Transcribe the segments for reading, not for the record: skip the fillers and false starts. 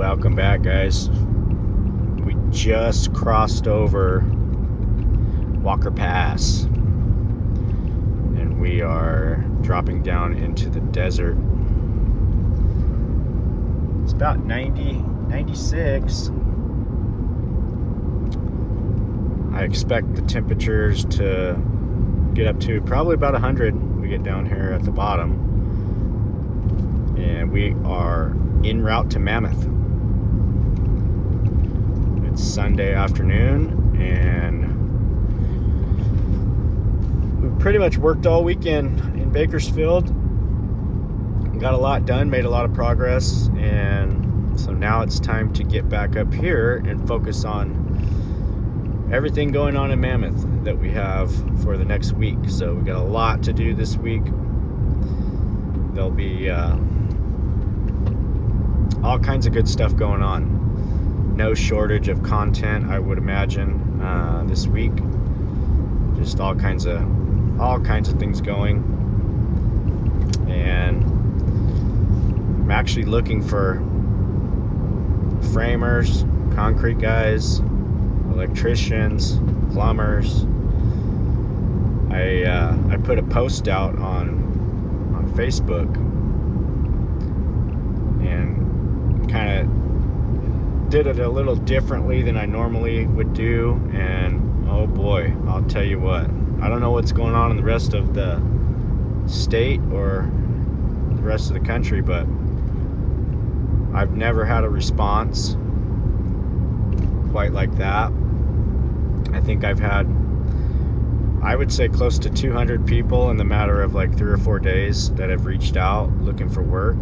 Welcome back, guys. We just crossed over Walker Pass and we are dropping down into the desert. It's about 96. I expect the temperatures to get up to probably about 100 when we get down here at the bottom. And we are en route to Mammoth. It's Sunday afternoon, and we pretty much worked all weekend in Bakersfield. Got a lot done, made a lot of progress, and so now it's time to get back up here and focus on everything going on in Mammoth that we have for the next week. So we got a lot to do this week. There'll be all kinds of good stuff going on. No shortage of content, I would imagine, this week. Just all kinds of things going. And I'm actually looking for framers, concrete guys, electricians, plumbers. I put a post out on Facebook and kind of did it a little differently than I normally would do, and oh boy, I'll tell you what, I don't know what's going on in the rest of the state or the rest of the country, but I've never had a response quite like that. I think I've had, I would say, close to 200 people in the matter of like 3 or 4 days that have reached out looking for work.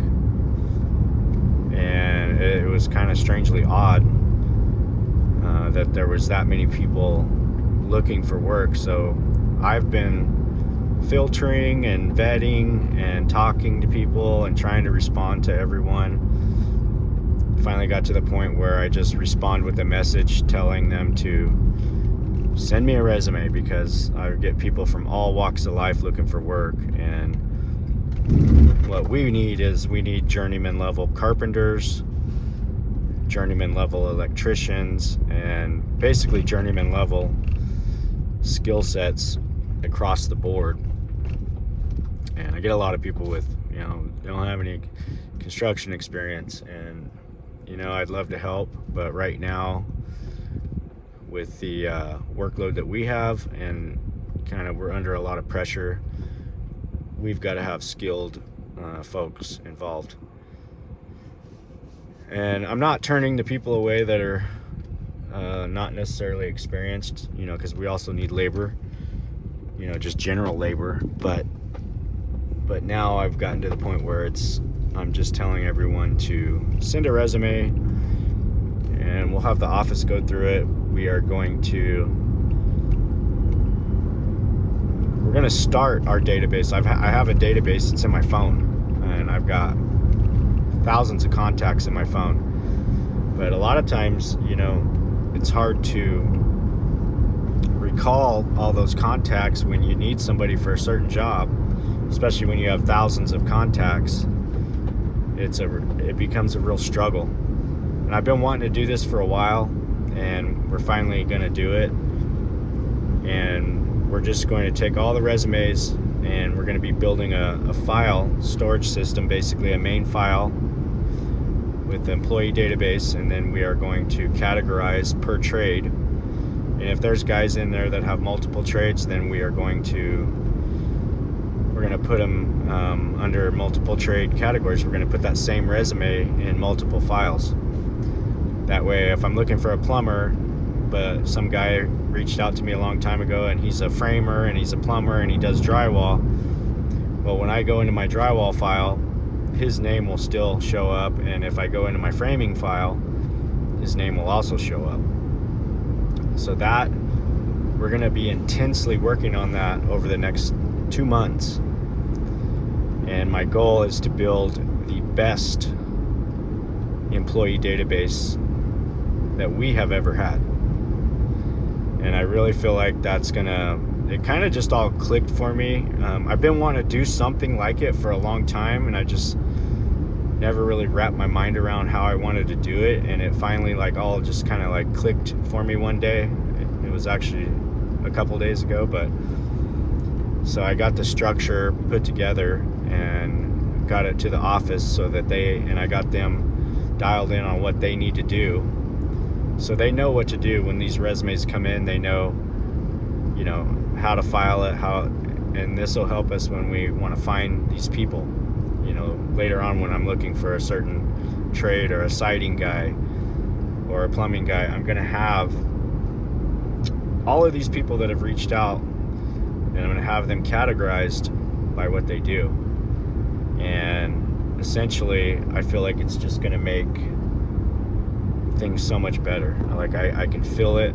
And it was kind of strangely odd that there was that many people looking for work. So I've been filtering and vetting and talking to people and trying to respond to everyone. Finally got to the point where I just respond with a message telling them to send me a resume, because I get people from all walks of life looking for work. And what we need journeyman level carpenters, journeyman level electricians, and basically journeyman level skill sets across the board. And I get a lot of people with, don't have any construction experience, and I'd love to help, but right now with the workload that we have and we're under a lot of pressure, we've got to have skilled folks involved. And I'm not turning the people away that are not necessarily experienced, because we also need labor, just general labor. But now I've gotten to the point where I'm just telling everyone to send a resume, and we'll have the office go through it. We're going to start our database. I have a database. It's in my phone, and I've got thousands of contacts in my phone. But a lot of times, it's hard to recall all those contacts when you need somebody for a certain job, especially when you have thousands of contacts. It becomes a real struggle. And I've been wanting to do this for a while, and we're finally going to do it. And we're just going to take all the resumes, and we're going to be building a file storage system, basically a main file with the employee database, and then we are going to categorize per trade. And if there's guys in there that have multiple trades, then we're going to put them under multiple trade categories. We're going to put that same resume in multiple files. That way, if I'm looking for a plumber, but some guy reached out to me a long time ago and he's a framer and he's a plumber and he does drywall, well, when I go into my drywall file, his name will still show up, and if I go into my framing file, his name will also show up. So that we're going to be intensely working on that over the next 2 months, and my goal is to build the best employee database that we have ever had. And I really feel like it kind of just all clicked for me. I've been wanting to do something like it for a long time, and never really wrapped my mind around how I wanted to do it, and it finally like all just kind of like clicked for me one day. It was actually a couple days ago, but so I got the structure put together and got it to the office so that I got them dialed in on what they need to do, so they know what to do when these resumes come in. They know, you know, how to file it, and this will help us when we want to find these people, you know, later on when I'm looking for a certain trade or a siding guy or a plumbing guy. I'm going to have all of these people that have reached out, and I'm going to have them categorized by what they do. And essentially, I feel like it's just going to make things so much better. Like I can feel it.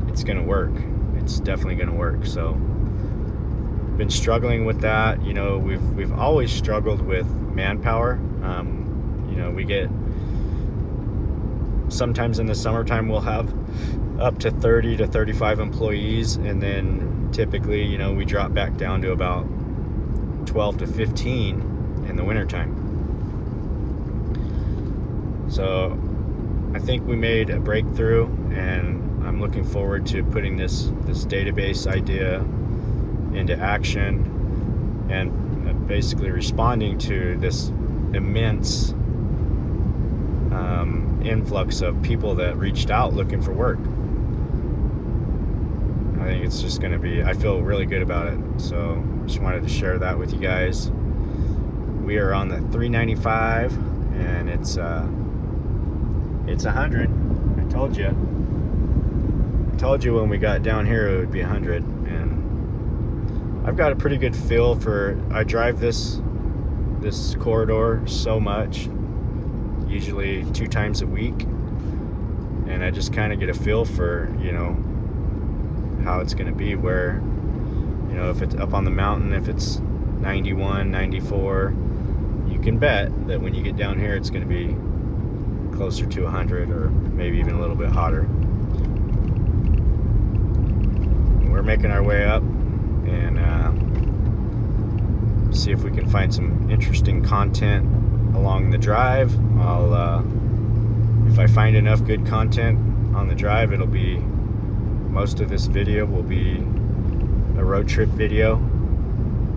It's going to work. It's definitely going to work. So been struggling with that. You know, we've always struggled with manpower. You know, we get, sometimes in the summertime we'll have up to 30 to 35 employees, and then typically, you know, we drop back down to about 12 to 15 in the wintertime. So I think we made a breakthrough, and I'm looking forward to putting this database idea into action and basically responding to this immense influx of people that reached out looking for work. I think it's just going to be, I feel really good about it. So just wanted to share that with you guys. We are on the 395, and it's 100. I told you when we got down here it would be 100. And I've got a pretty good feel for, I drive this corridor so much, usually 2 times a week, and I just kind of get a feel for, you know, how it's going to be, where, you know, if it's up on the mountain, if it's 91, 94, you can bet that when you get down here it's going to be closer to 100, or maybe even a little bit hotter. We're making our way up, and see if we can find some interesting content along the drive. If I find enough good content on the drive, it'll be, most of this video will be a road trip video.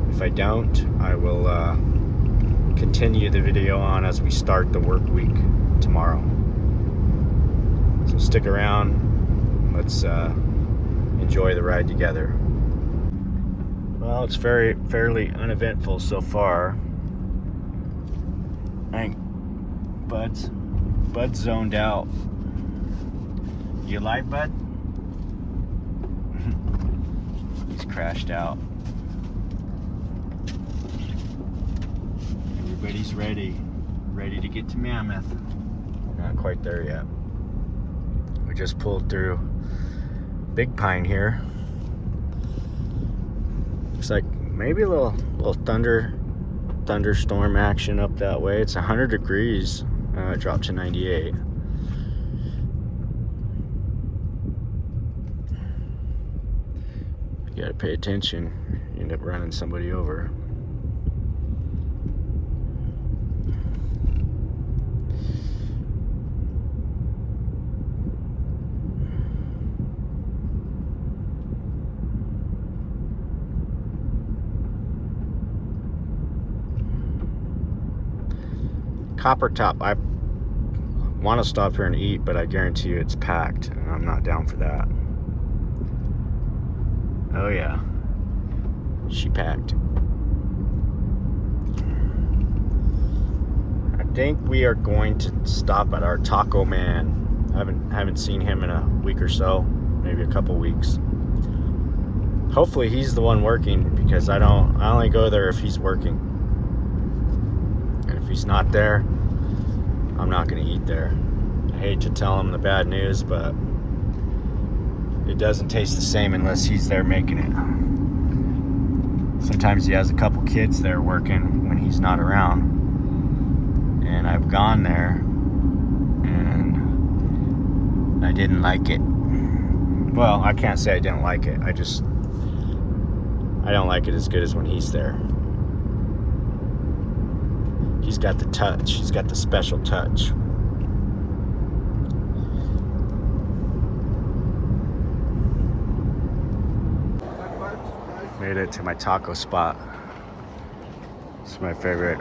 If I don't, I will continue the video on as we start the work week tomorrow. So stick around. Let's enjoy the ride together. Well, it's fairly uneventful so far. I think Bud's zoned out. You alive, Bud? He's crashed out. Everybody's ready to get to Mammoth. Not quite there yet. We just pulled through Big Pine here. Looks like maybe a little thunderstorm action up that way. It's 100 degrees. It dropped to 98. You gotta pay attention. You end up running somebody over. Copper Top, I want to stop here and eat, but I guarantee you it's packed, and I'm not down for that. Oh yeah, she packed. I think we are going to stop at our Taco Man. I haven't seen him in a week or so, maybe a couple weeks. Hopefully he's the one working, because I only go there if he's working. And if he's not there, I'm not going to eat there. I hate to tell him the bad news, but it doesn't taste the same unless he's there making it. Sometimes he has a couple kids there working when he's not around. And I've gone there, and I didn't like it. Well, I can't say I didn't like it. I don't like it as good as when he's there. He's got the touch. He's got the special touch. Made it to my taco spot. It's my favorite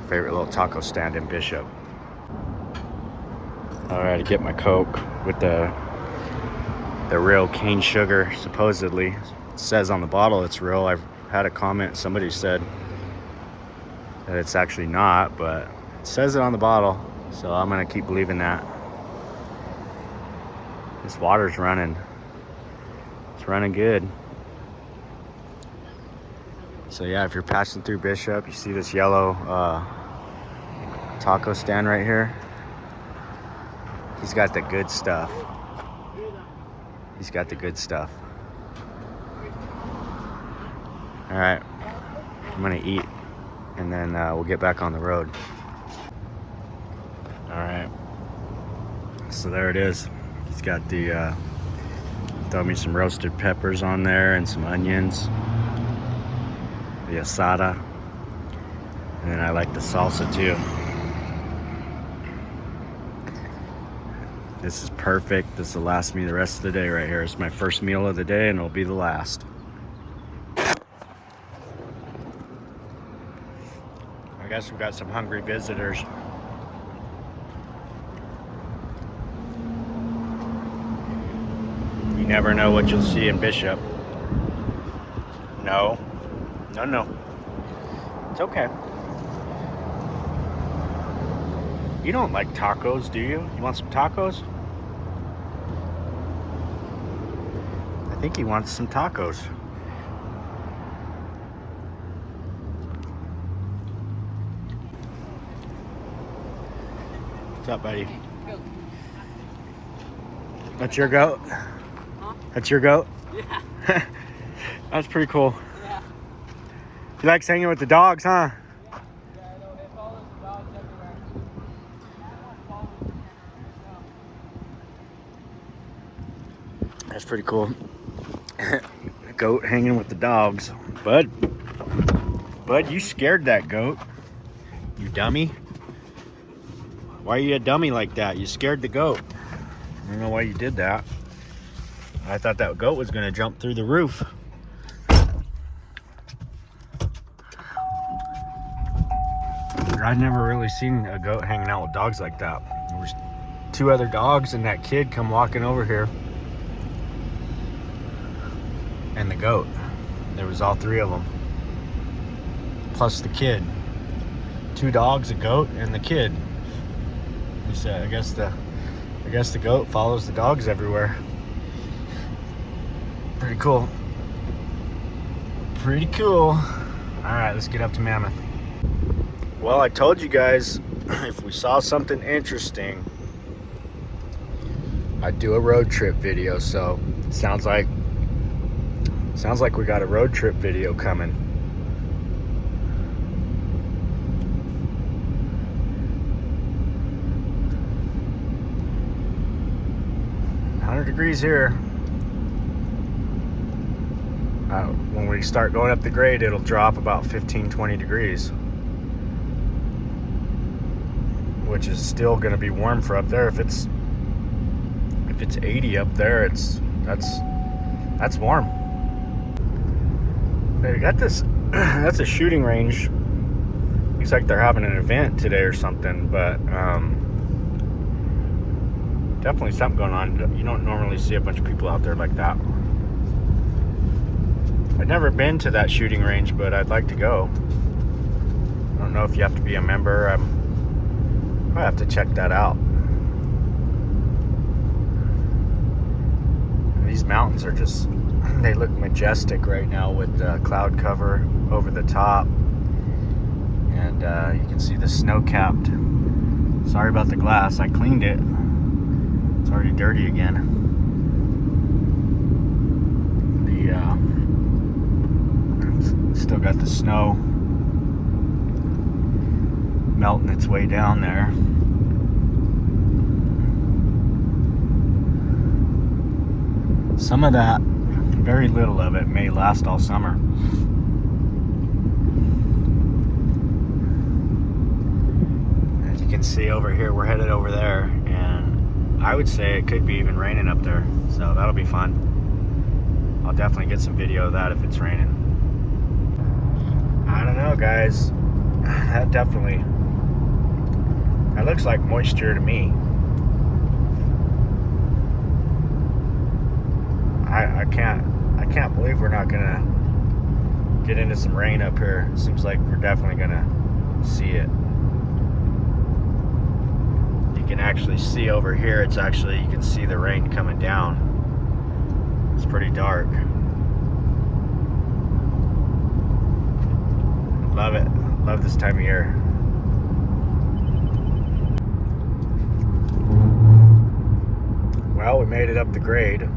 little taco stand in Bishop. All right, to get my Coke with the real cane sugar, supposedly. It says on the bottle it's real. I've had a comment, somebody said that it's actually not, but it says it on the bottle, so I'm gonna keep believing that. This water's running. It's running good. So yeah, if you're passing through Bishop, you see this yellow taco stand right here. He's got the good stuff. He's got the good stuff. All right, I'm gonna eat, and then we'll get back on the road. All right, so there it is. He's got the, throw me some roasted peppers on there and some onions, the asada, and then I like the salsa too. This is perfect. This will last me the rest of the day right here. It's my first meal of the day, and it'll be the last. I guess we've got some hungry visitors. You never know what you'll see in Bishop. No. It's okay. You don't like tacos, do you? You want some tacos? I think he wants some tacos. What's up, buddy? That's your goat? Huh? That's your goat? Yeah. That's pretty cool. Yeah. He likes hanging with the dogs, huh? Yeah, I know. It follows the dogs everywhere. That's pretty cool. Goat hanging with the dogs. Bud, you scared that goat. You dummy. Why are you a dummy like that? You scared the goat. I don't know why you did that. I thought that goat was gonna jump through the roof. I've never really seen a goat hanging out with dogs like that. There was 2 other dogs and that kid come walking over here. And the goat. There was all 3 of them. Plus the kid. 2 dogs, a goat, and the kid. He said, I guess the goat follows the dogs everywhere. Pretty cool. Pretty cool. Alright, let's get up to Mammoth. Well, I told you guys, if we saw something interesting, I'd do a road trip video. So sounds like we got a road trip video coming. Degrees here. When we start going up the grade, it'll drop about 15-20 degrees, which is still going to be warm for up there. If it's 80 up there, that's warm. They got this. That's a shooting range. Looks like they're having an event today or something, but definitely something going on. You don't normally see a bunch of people out there like that. I've never been to that shooting range, but I'd like to go. I don't know if you have to be a member. I have to check that out. These mountains are just, they look majestic right now with cloud cover over the top. And you can see the snow-capped. Sorry about the glass, I cleaned it. It's already dirty again. Still got the snow melting its way down there. Some of that, very little of it, may last all summer. can see over here, we're headed over there, and I would say it could be even raining up there, so that'll be fun. I'll definitely get some video of that if it's raining. I don't know, guys. That looks like moisture to me. I can't believe we're not gonna get into some rain up here. It seems like we're definitely gonna see it. You can actually see over here, you can see the rain coming down. It's pretty dark. Love it. Love this time of year. Well, we made it up the grade.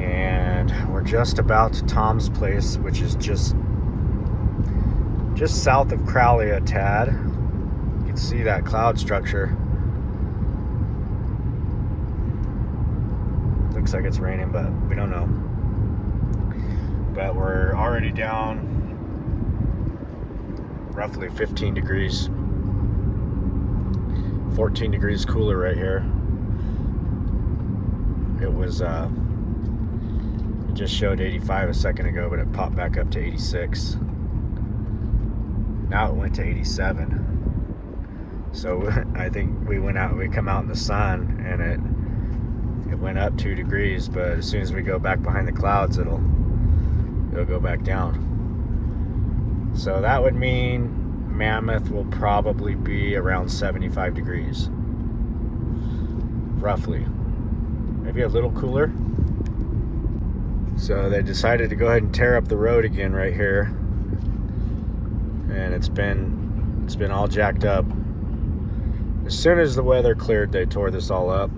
And we're just about to Tom's place, which is just south of Crowley a tad. You can see that cloud structure. Looks like it's raining, but we don't know. But we're already down roughly 15 degrees. 14 degrees cooler right here. It was it just showed 85 a second ago, but it popped back up to 86. Now it went to 87. So I think we come out in the sun, and it went up 2 degrees, but as soon as we go back behind the clouds, it'll go back down. So that would mean Mammoth will probably be around 75 degrees, roughly, maybe a little cooler. So they decided to go ahead and tear up the road again right here, and it's been all jacked up. As soon as the weather cleared, they tore this all up,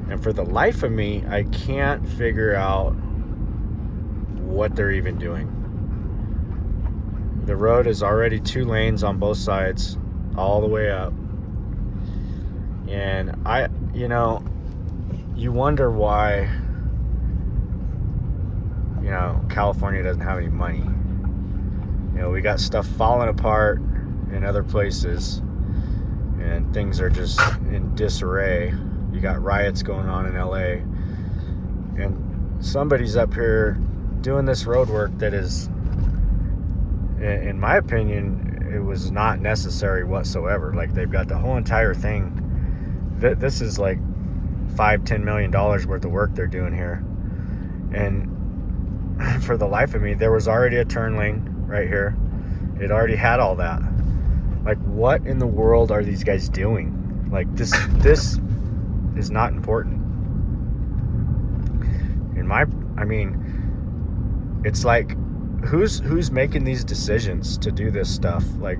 and for the life of me, I can't figure out what they're even doing. The road is already 2 lanes on both sides, all the way up. And you wonder why, California doesn't have any money. We got stuff falling apart in other places, and things are just in disarray. You got riots going on in LA, and somebody's up here doing this road work that is, in my opinion, it was not necessary whatsoever. Like, they've got the whole entire thing. This is like $5-10 million worth of work they're doing here. And for the life of me, there was already a turn lane right here. It already had all that. Like, what in the world are these guys doing? Like, this is not important. It's like, who's making these decisions to do this stuff? Like,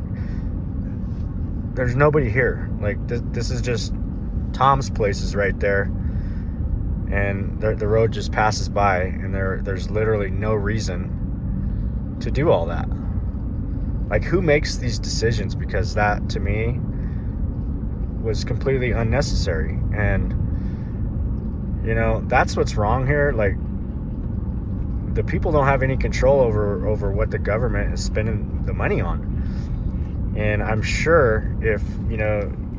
there's nobody here. Like, this is just Tom's place is right there, and the road just passes by, and there's literally no reason to do all that. Like, who makes these decisions? Because that, to me, was completely unnecessary. And that's what's wrong here. Like, the people don't have any control over what the government is spending the money on. And I'm sure if you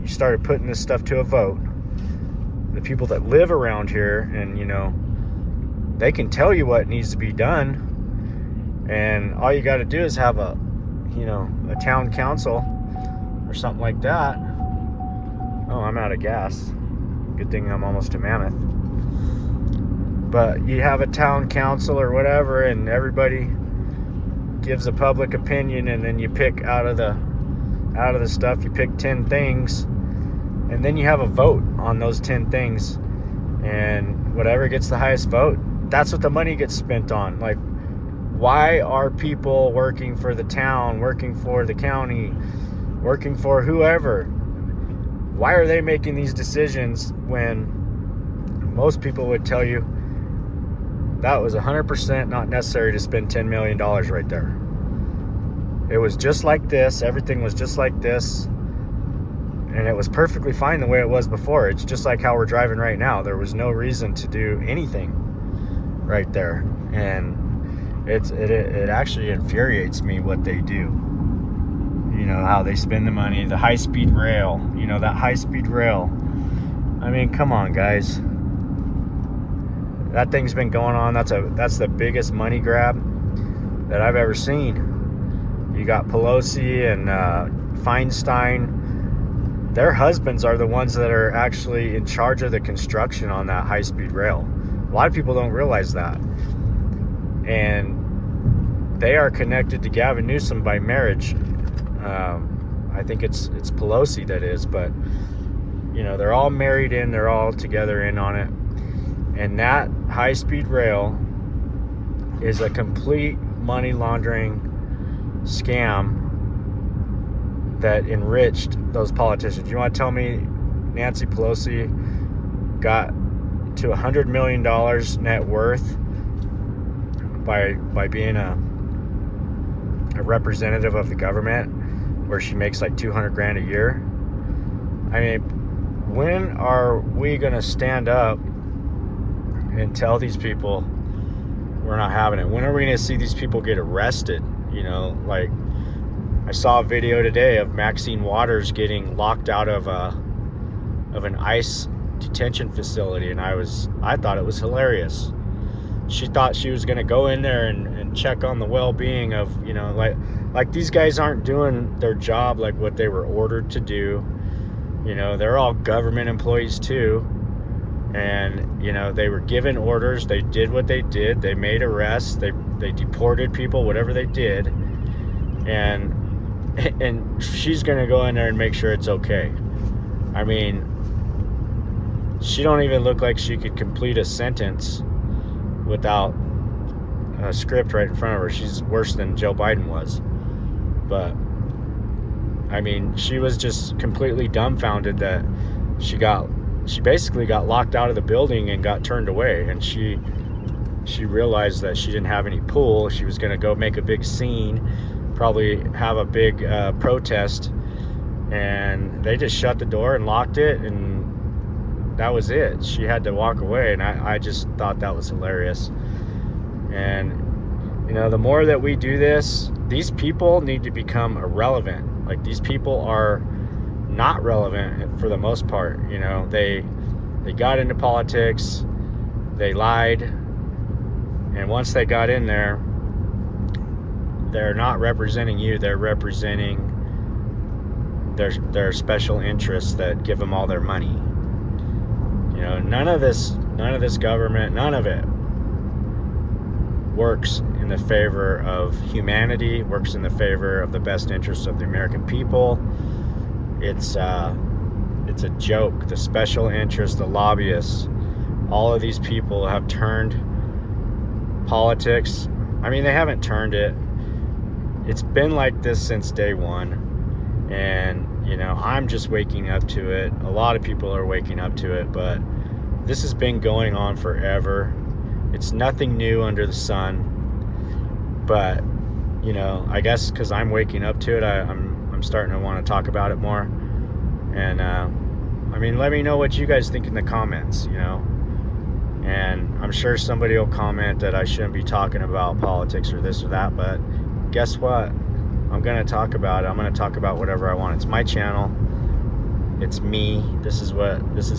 started putting this stuff to a vote, the people that live around here, and they can tell you what needs to be done, and all you got to do is have a town council or something like that. Oh, I'm out of gas. Good thing I'm almost to Mammoth. But you have a town council or whatever, and everybody gives a public opinion, and then you pick out of the stuff, you pick 10 things, and then you have a vote on those 10 things, and whatever gets the highest vote, that's what the money gets spent on. Like, why are people working for the town, working for the county, working for whoever? Why are they making these decisions when most people would tell you that was 100% not necessary to spend $10 million right there? It was just like this. Everything was just like this. And it was perfectly fine the way it was before. It's just like how we're driving right now. There was no reason to do anything right there. And it actually infuriates me what they do. You know, how they spend the money, the high-speed rail, you know, that high-speed rail. I mean, come on, guys. That thing's been going on. That's the biggest money grab that I've ever seen. You got Pelosi and Feinstein. Their husbands are the ones that are actually in charge of the construction on that high-speed rail. A lot of people don't realize that. And they are connected to Gavin Newsom by marriage. I think it's Pelosi that is, but you know, they're all married in, they're all together in on it. And that high-speed rail is a complete money laundering scam that enriched those politicians. You want to tell me Nancy Pelosi got to $100 million net worth by being a representative of the government, where she makes like $200,000 a year? I mean, when are we gonna stand up and tell these people we're not having it? When are we gonna see these people get arrested? You know, like I saw a video today of Maxine Waters getting locked out of an ICE detention facility, and I thought it was hilarious. She thought she was gonna go in there and check on the well-being of, you know, like these guys aren't doing their job like what they were ordered to do. You know, they're all government employees too. And, you know, they were given orders. They did what they did. They made arrests. They deported people, whatever they did. And she's going to go in there and make sure it's okay. I mean, she don't even look like she could complete a sentence without a script right in front of her. She's worse than Joe Biden was. But I mean, she was just completely dumbfounded that she basically got locked out of the building and got turned away. And she realized that she didn't have any pull. She was going to go make a big scene, probably have a big protest, and they just shut the door and locked it, and that was it. She had to walk away, and I just thought that was hilarious. And you know, the more that we do this, these people need to become irrelevant. Like, these people are not relevant for the most part. You know, they got into politics, they lied, and once they got in there, they're not representing you. They're representing their special interests that give them all their money. You know, none of this government, none of it works in the favor of humanity, works in the favor of the best interests of the American people. It's a joke. The special interests, the lobbyists, all of these people have turned politics. I mean, they haven't turned it. It's been like this since day one. And, you know, I'm just waking up to it. A lot of people are waking up to it, but this has been going on forever. It's nothing new under the sun. But, you know, I guess because I'm waking up to it, I'm starting to want to talk about it more. And, I mean, let me know what you guys think in the comments, you know. And I'm sure somebody will comment that I shouldn't be talking about politics or this or that, but guess what? I'm going to talk about it. I'm going to talk about whatever I want. It's my channel. It's me. This is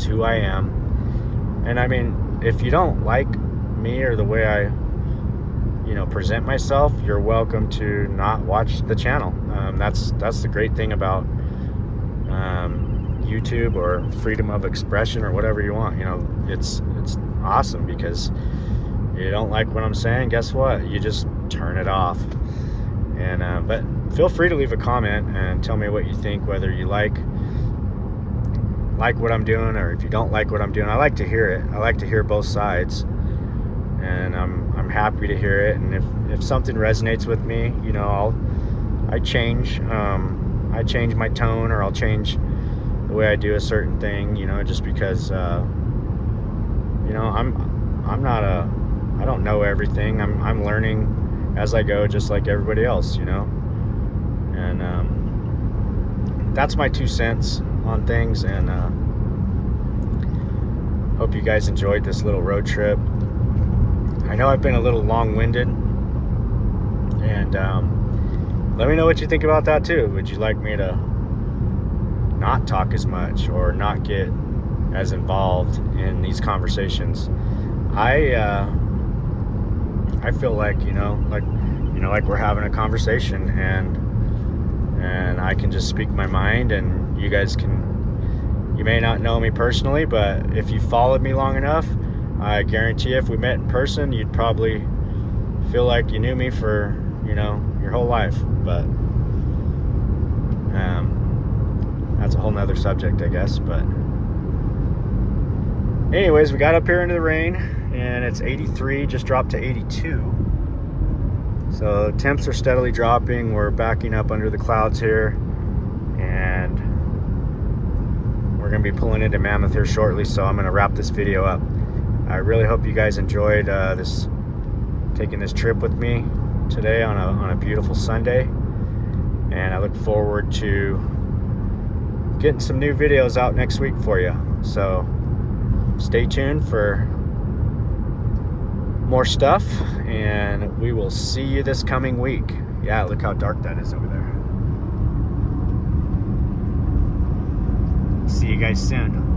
who I am. And I mean, if you don't like me or the way I, you know, present myself, you're welcome to not watch the channel. That's the great thing about YouTube or freedom of expression or whatever you want. You know, it's awesome because you don't like what I'm saying. Guess what? You just turn it off. And but feel free to leave a comment and tell me what you think, whether you like what I'm doing or if you don't like what I'm doing. I like to hear it. I like to hear both sides, and I'm happy to hear it. And if something resonates with me, you know, I change my tone, or I'll change the way I do a certain thing, you know, just because you know, I don't know everything. I'm learning as I go, just like everybody else, you know. And that's my 2 cents on things. And hope you guys enjoyed this little road trip. I know I've been a little long-winded, and let me know what you think about that too. Would you like me to not talk as much or not get as involved in these conversations? I feel like, like we're having a conversation, and I can just speak my mind, and you guys you may not know me personally, but if you followed me long enough, I guarantee if we met in person, you'd probably feel like you knew me for, your whole life. But that's a whole nother subject, I guess. But anyways, we got up here into the rain, and it's 83, just dropped to 82. So temps are steadily dropping. We're backing up under the clouds here, and we're gonna be pulling into Mammoth here shortly, so I'm gonna wrap this video up. I really hope you guys enjoyed taking this trip with me today on a beautiful Sunday, and I look forward to getting some new videos out next week for you. So stay tuned for more stuff, and we will see you this coming week. Yeah, look how dark that is over there. See you guys soon.